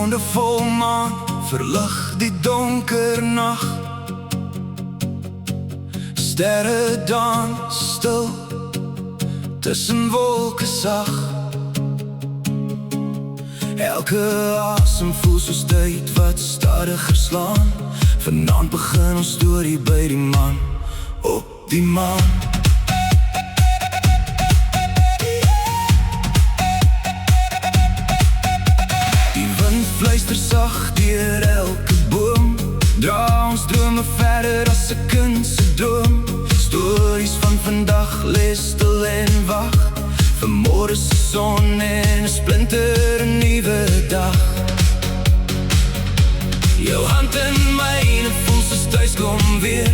ronde volmaan verlig die donker nag. Sterre dans stil tussen wolke sag. Elke asem voel soos tyd wat stadiger slaan. Vanaand begin ons storie by die man op die maan. Die wind fluister sag deur elke boom, dra ons drome verder as 'n kind se droom. Stories van vandag lees stil en wag vir môre se son en 'n splinter 'n nuwe dag. Jou hand in myne voel soos thuis kom weer.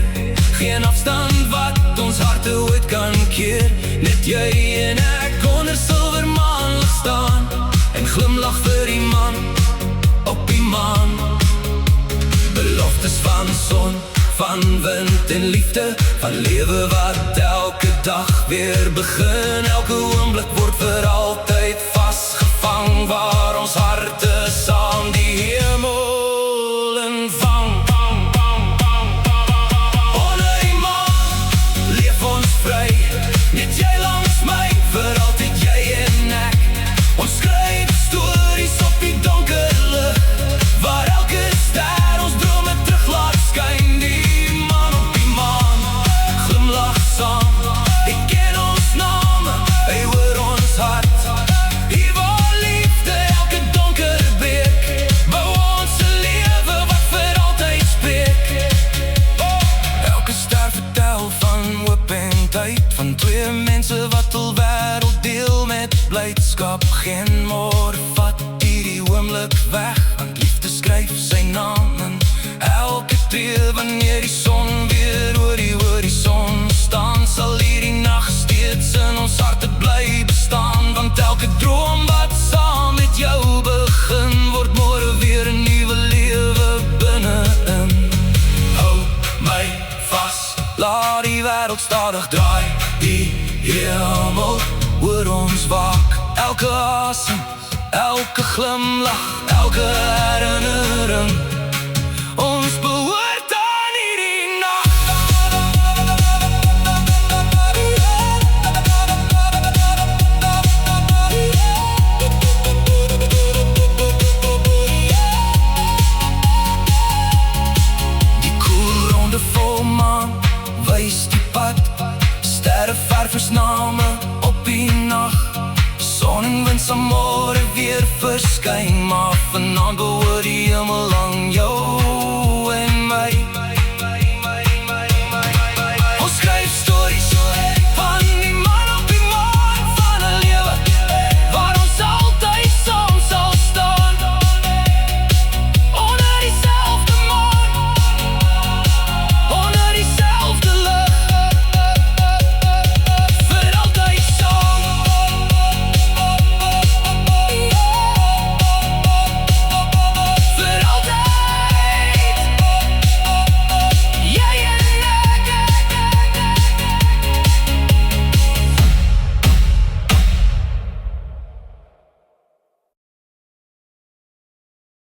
Geen afstand wat ons harte ooit kan keer. Net jy en ek onder silwer maanlig staan en glimlach vir die man op die maan. Beloftes van son, van wind en liefde, van lewe wat elke dag weer begin. Elke oomblik word vir altyd vasgevang, waar ons harte saam die hemel invang. Onder die maan leef ons vry, net jy langs my, vir altyd jy en ek. Ons skryf stories op die donker lig, waar elke ster ons drome terug laat skyn. Die man op die maan, glimlach saam. Ek ken ons name, hy hoor ons hart. Hier waar liefde elke donker beek, bou ons 'n lewe wat vir altyd spreek. Elke ster vertel van hoop en tyd, van twee mense wat hul wêreld deel met blydskap. Geen môre vat hierdie oomblik weg, want liefde skryf sy naam in elke tree. Wanneer die son weer oor die horison staan, sal hierdie nag steeds in ons harte bly bestaan. Want elke droom wat saam met jou begin, word môre weer 'n nuwe lewe binne-in. Hou my vas, laat die wêreld stadig draai. Die hemel oor ons waak, elke asem, elke glimlach, elke herinnering. Ons behoort aan hierdie nag. Die koel ronde volmaan wys die pad, sterre verf ons name op die nag. Son en wind sal môre weer verskyn, maar vanaand behoort die hemel aan jou.